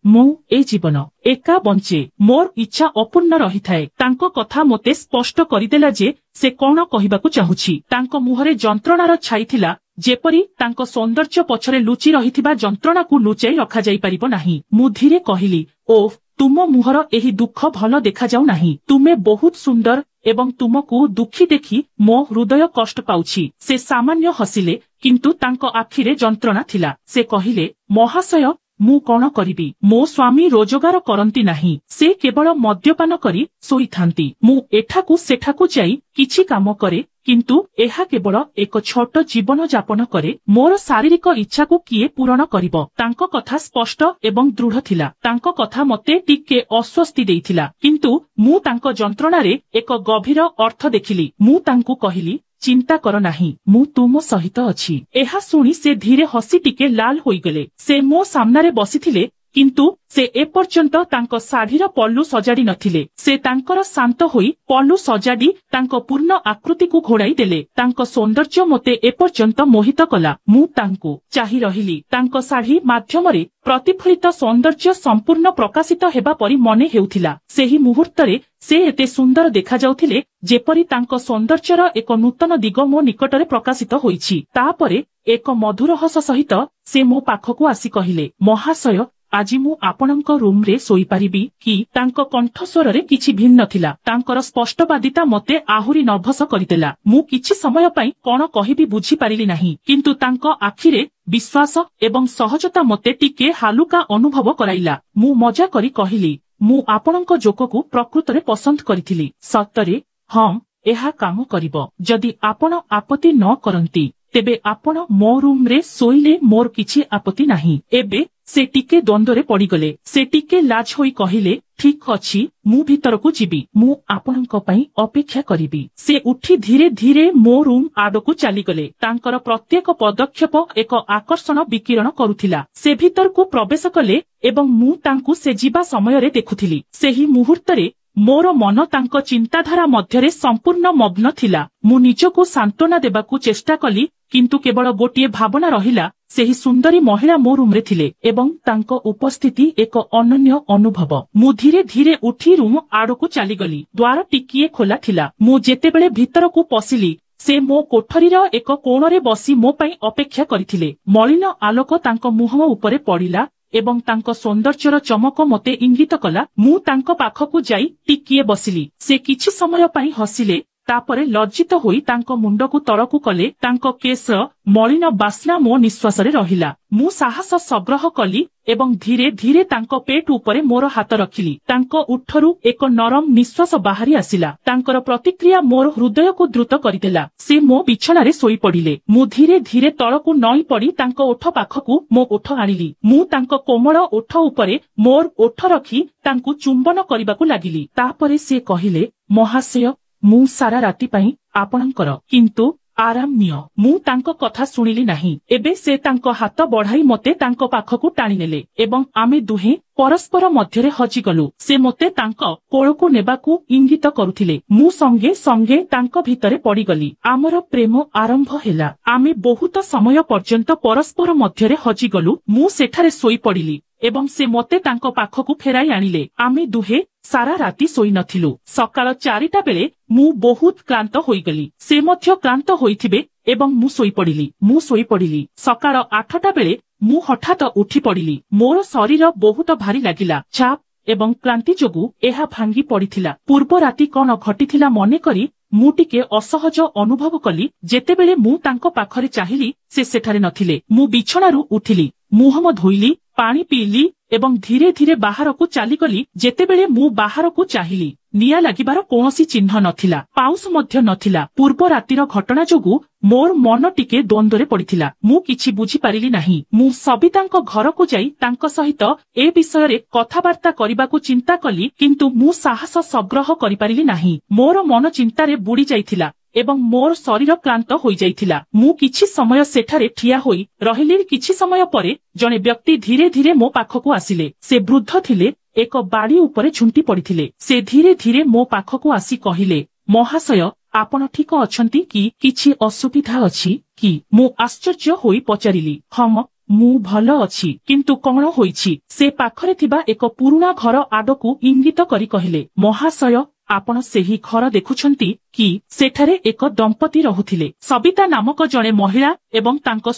ମୁଁ ଏ ଜୀବନ ଏକା ବଞ୍ଚେ। ମୋର ଇଚ୍ଛା ଅପୂର୍ଣ୍ଣ ରହିଥାଏ। ତାଙ୍କ କଥା ମୋତେ ସ୍ପଷ୍ଟ କରିଦେଲା ଯେ ସେ କଣ କହିବାକୁ ଚାହୁଁଛି। ତାଙ୍କ ମୁହଁରେ ଯନ୍ତ୍ରଣାର ଛାଇ ଥିଲା, ଯେପରି ତାଙ୍କ ସୌନ୍ଦର୍ଯ୍ୟ ପଛରେ ଲୁଚି ରହିଥିବା ଯନ୍ତ୍ରଣାକୁ ଲୁଚାଇ ରଖାଯାଇପାରିବ ନାହିଁ। ମୁଁ ଧୀରେ କହିଲି, ଓଃ, ତୁମ ମୁହଁର ଏହି ଦୁଃଖ ଭଲ ଦେଖାଯାଉ ନାହିଁ। ତୁମେ ବହୁତ ସୁନ୍ଦର ଏବଂ ତୁମକୁ ଦୁଃଖୀ ଦେଖି ମୋ ହୃଦୟ କଷ୍ଟ ପାଉଛି। ସେ ସାମାନ୍ୟ ହସିଲେ, କିନ୍ତୁ ତାଙ୍କ ଆଖିରେ ଯନ୍ତ୍ରଣା ଥିଲା। ସେ କହିଲେ, ମହାଶୟ, ମୁଁ କଣ କରିବି? ମୋ ସ୍ୱାମୀ ରୋଜଗାର କରନ୍ତି ନାହିଁ। ସେ କେବଳ ମଦ୍ୟପାନ କରି ଶୋଇଥାନ୍ତି। ମୁଁ ଏଠାକୁ ସେଠାକୁ ଯାଇ କିଛି କାମ କରେ, କିନ୍ତୁ ଏହା କେବଳ ଏକ ଛୋଟ ଜୀବନ ଯାପନ କରେ। ମୋର ଶାରୀରିକ ଇଚ୍ଛାକୁ କିଏ ପୂରଣ କରିବ? ତାଙ୍କ କଥା ସ୍ପଷ୍ଟ ଏବଂ ଦୃଢ଼ ଥିଲା। ତାଙ୍କ କଥା ମୋତେ ଟିକେ ଅସ୍ୱସ୍ତି ଦେଇଥିଲା, କିନ୍ତୁ ମୁଁ ତାଙ୍କ ଯନ୍ତ୍ରଣାରେ ଏକ ଗଭୀର ଅର୍ଥ ଦେଖିଲି। ମୁଁ ତାଙ୍କୁ କହିଲି, ଚିନ୍ତା କର ନାହିଁ, ମୁଁ ତୁମ ସହିତ ଅଛି। ଏହା ଶୁଣି ସେ ଧୀରେ ହସି ଟିକେ ଲାଲ ହୋଇଗଲେ। ସେ ମୋ ସାମ୍ନାରେ ବସିଥିଲେ, କିନ୍ତୁ ସେ ଏପର୍ଯ୍ୟନ୍ତ ତାଙ୍କ ଶାଢ଼ୀର ପଲ୍ଲୁ ସଜାଡ଼ି ନଥିଲେ। ସେ ତାଙ୍କର ଶାନ୍ତ ହୋଇ ପଲ୍ଲୁ ସଜାଡ଼ି ତାଙ୍କ ପୂର୍ଣ୍ଣ ଆକୃତିକୁ ଘୋଡ଼ାଇ ଦେଲେ। ତାଙ୍କ ସୌନ୍ଦର୍ଯ୍ୟ ମୋତେ ଏପର୍ଯ୍ୟନ୍ତ ମୋହିତ କଲା। ମୁଁ ତାଙ୍କୁ ଚାହିଁ ରହିଲି। ତାଙ୍କ ଶାଢ଼ୀ ମାଧ୍ୟମରେ ପ୍ରତିଫଳିତ ସୌନ୍ଦର୍ଯ୍ୟ ସମ୍ପୂର୍ଣ୍ଣ ପ୍ରକାଶିତ ହେବା ପରି ମନେ ହେଉଥିଲା। ସେହି ମୁହୂର୍ତ୍ତରେ ସେ ଏତେ ସୁନ୍ଦର ଦେଖାଯାଉଥିଲେ, ଯେପରି ତାଙ୍କ ସୌନ୍ଦର୍ଯ୍ୟର ଏକ ନୂତନ ଦିଗ ମୋ ନିକଟରେ ପ୍ରକାଶିତ ହୋଇଛି। ତାପରେ ଏକ ମଧୁର ହସ ସହିତ ସେ ମୋ ପାଖକୁ ଆସି କହିଲେ, ମହାଶୟ, ଆଜି ମୁଁ ଆପଣଙ୍କ ରୁମରେ ଶୋଇପାରିବି କି? ତାଙ୍କ କଣ୍ଠସ୍ୱରରେ କିଛି ଭିନ୍ନ ଥିଲା। ତାଙ୍କର ସ୍ପଷ୍ଟବାଦିତା ମୋତେ ଆହୁରି ନର୍ଭସ କରିଦେଲା। ମୁଁ କିଛି ସମୟ ପାଇଁ କଣ କହିବି ବୁଝିପାରିଲି ନାହିଁ, କିନ୍ତୁ ତାଙ୍କ ଆଖିରେ ବିଶ୍ୱାସ ଏବଂ ସହଜତା ମୋତେ ଟିକେ ହାଲୁକା ଅନୁଭବ କରାଇଲା। ମୁଁ ମଜା କରି କହିଲି, ମୁଁ ଆପଣଙ୍କ ଯୋଗକୁ ପ୍ରକୃତରେ ପସନ୍ଦ କରିଥିଲି। ସତରେ? ହଁ, ଏହା କାମ କରିବ। ଯଦି ଆପଣ ଆପତ୍ତି ନ କରନ୍ତି, ତେବେ ଆପଣ ମୋ ରୁମରେ ଶୋଇଲେ ମୋର କିଛି ଆପତ୍ତି ନାହିଁ। ଏବେ ସେ ଟିକେ ଦ୍ୱନ୍ଦ୍ୱରେ ପଡ଼ିଗଲେ। ସେ ଟିକେ ଲାଜ ହୋଇ କହିଲେ, ଠିକ୍ ଅଛି, ମୁଁ ଭିତରକୁ ଯିବି। ମୁଁ ଆପଣଙ୍କ ପାଇଁ ଅପେକ୍ଷା କରିବି। ସେ ଉଠି ଧୀରେ ଧୀରେ ମୋ ରୁମ୍ ଆଡ଼କୁ ଚାଲିଗଲେ। ତାଙ୍କର ପ୍ରତ୍ୟେକ ପଦକ୍ଷେପ ଏକ ଆକର୍ଷଣ ବିକିରଣ କରୁଥିଲା। ସେ ଭିତରକୁ ପ୍ରବେଶ କଲେ ଏବଂ ମୁଁ ତାଙ୍କୁ ସେ ଯିବା ସମୟରେ ଦେଖୁଥିଲି। ସେହି ମୁହୂର୍ତ୍ତରେ ମୋର ମନ ତାଙ୍କ ଚିନ୍ତାଧାରା ମଧ୍ୟରେ ସମ୍ପୂର୍ଣ୍ଣ ମଗ୍ନ ଥିଲା। ମୁଁ ନିଜକୁ ସାନ୍ତ୍ୱନା ଦେବାକୁ ଚେଷ୍ଟା କଲି, କିନ୍ତୁ କେବଳ ଗୋଟିଏ ଭାବନା ରହିଲା, ସେହି ସୁନ୍ଦରୀ ମହିଳା ମୋ ରୁମରେ ଥିଲେ ଏବଂ ତାଙ୍କ ଉପସ୍ଥିତି ଏକ ଅନନ୍ୟ ଅନୁଭବ। ମୁଁ ଧୀରେ ଧୀରେ ଉଠି ରୁମ୍ ଆଡ଼କୁ ଚାଲିଗଲି। ଦ୍ୱାର ଟିକିଏ ଖୋଲା ଥିଲା। ମୁଁ ଯେତେବେଳେ ଭିତରକୁ ପଶିଲି, ସେ ମୋ କୋଠରୀର ଏକ କୋଣରେ ବସି ମୋ ପାଇଁ ଅପେକ୍ଷା କରିଥିଲେ। ମଳିନ ଆଲୋକ ତାଙ୍କ ମୁହଁ ଉପରେ ପଡ଼ିଲା ଏବଂ ତାଙ୍କ ସୌନ୍ଦର୍ଯ୍ୟର ଚମକ ମୋତେ ଇଙ୍ଗିତ କଲା। ମୁଁ ତାଙ୍କ ପାଖକୁ ଯାଇ ଟିକିଏ ବସିଲି। ସେ କିଛି ସମୟ ପାଇଁ ହସିଲେ, तापरे लज्जित होई तांको मुंडकु तळकु कले तांको केसर मलिन बास्ना मो निश्वासरे रहिला। मु साहस संग्रह कली एवं धीरे धीरे तांको पेट उपरे मोर हाथ रखिली। तांको उठरु एक नरम निश्वास बाहरी आसिला। तांकर प्रतिक्रिया मोर हृदय को द्रुत करिदेला। से मो बिछणारे सोई पड़िले। मु धीरे धीरे तळकु नई पड़ी तांको ओठ पाखकु मो ओठ आनिली। मु तांको कोमल ओठ उपरे मोर ओठ रखी तांकु चुंबन करिबाकु लागिली। तापरे से कहिले, महाशय मु सारा राति पई आपणकर किंतु आराम नियो। मु तांको कथा सुनिली नाही। एबे से तांको हाथ बढ़ाई मते तांको पाखकु टाणी नेले एवं आमे दुहे परस्पर मध्यरे हजि गलु। से मते तांको कोळकु नेबाकु इंगित करुथिले। मु संगे संगे तांको भितरे पड़ी गली। आमर प्रेम आरंभ हेला। आमे बहुत समय पर्यंत परस्पर मध्यरे हजि गलु। मु सेठारे सोई पड़िली एवं से मते तांको पाखकु फेराई आनिले। आमे दुहे सारा राति सोई नथिलु। सकाळ 4टा बेले मु बहुत क्लांत होई गली। से मध्य क्लांत होइथिबे एवं मु सोई पड़िली। सकाळ 8टा बेले मु हठात उठी पड़िली। मोर शरीर बहुत भारी लागिला। छाप एवं क्लांति जोगु एहा भांगी पड़िथिला। पूर्व राति कोन घटिथिला मने करी मु टिके असहज अनुभव कली। जेतेबेले मु तांको पाखरे चाहिली से सेठारे नथिले। मु बिछणारु उठिली, मुहम धोइली, पानी पीली एवं धीरे धीरे बाहरकु चाली गली। जेतेबेले मु बाहरकु चाहिली निया लागिबार कोनोसी चिन्ह नथिला, पाउस मध्य नथिला। पूर्व रातिर घटना जोगु मोर मन टिके द्वंद्वरे पड़िथिला। मु किछि बुझी पारिली नाही। मु सबितांको घरकु जाई तांको सहित ए विषयरे कथाबार्ता करिबाकु चिंता कली, किंतु मु साहस संग्रह करि पारिली नाही। मोर मन चिंतारे बुड़ी जाइथिला एवं मोर शरीर क्लांत होई जाइथिला। मु किछि समय सेठारे ठिया होई रहिली। किछि समय परे जणे व्यक्ति धीरे धीरे मो पाखकु आसिले। से वृद्ध थिले, एक बाड़ी उपरे झुंटी पड़िथिले। से धीरे धीरे मो पाखकु आसी कहिले, महाशय आपण ठीक अछंती कि किछि असुविधा अछि कि? मु आश्चर्य होई पचारिली, हम मु भलो अछि, किंतु कोन होईछि? से पाखरे थिबा एक पुरुणा घर आडकु इंगित करी कहिले, महाशय आपण सेही घर देखुछंती कि? सेठारे एक दंपति रहुथिले। सबिता नामक जणे महिला एवं तांको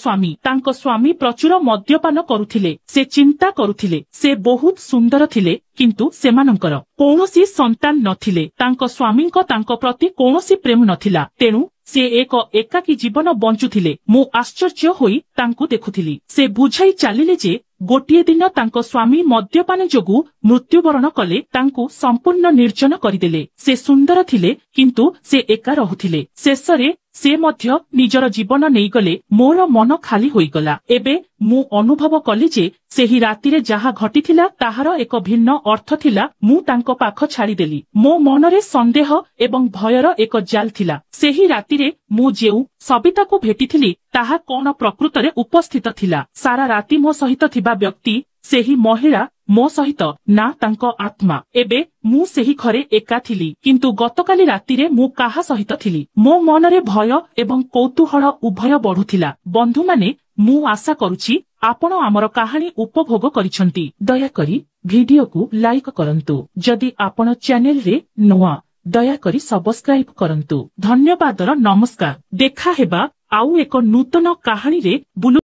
स्वामी प्रचुर मद्यपान करुथिले। से चिंता करुथिले। से बहुत सुंदर थिले, किंतु सेमानंकर कौनसी संतान नथिले। तांको स्वामींको तांको प्रति कौनसी प्रेम नथिला। तेणु से एक एकाकी जीवन बंचुथिले। मु आश्चर्य होई तांकु देखुथिली। से बुझाई चालिले जे गोटिए दिन तांको स्वामी मद्यपान जोगु मृत्युवरण कले। तांकु संपूर्ण निर्जन करिदेले। से सुंदर थिले, किंतु से एका रहुथिले। शेषरे से मध्य निजर जीवन नहीं गले। मोर मन खाली होई गला। एबे मु अनुभव कली जे सेही रातिरे जहा घटिथिला ताहार एक भिन्न अर्थ थिला। मु तांको पाख छाड़ी देली। मो मनरे संदेह एवं भयर एक जाल थिला। सेही रातिरे मु जेउ सबिता को भेटिथिली ताहा कोन प्रकृतरे उपस्थित थिला। सारा राति मो सहित थिबा व्यक्ति सेही महिला मो सहित ना तांको आत्मा। एबे मु सेही घरे एका थिली, किंतु गतकाली रातिरे मु काहा सहित थिली। मो मनरे भय एवं कौतूहल उभय बढ़ुथिला। बंधु माने मु आशा करूछि आपण आमर कहानी उपभोग करिसंती। दया करी वीडियो को लाइक करंतु। जदि आपण चैनल रे नवा दया करी सब्सक्राइब करंतु। धन्यवाद। नमस्कार। देखा हेबा आउ एक नूतन कहानी रे।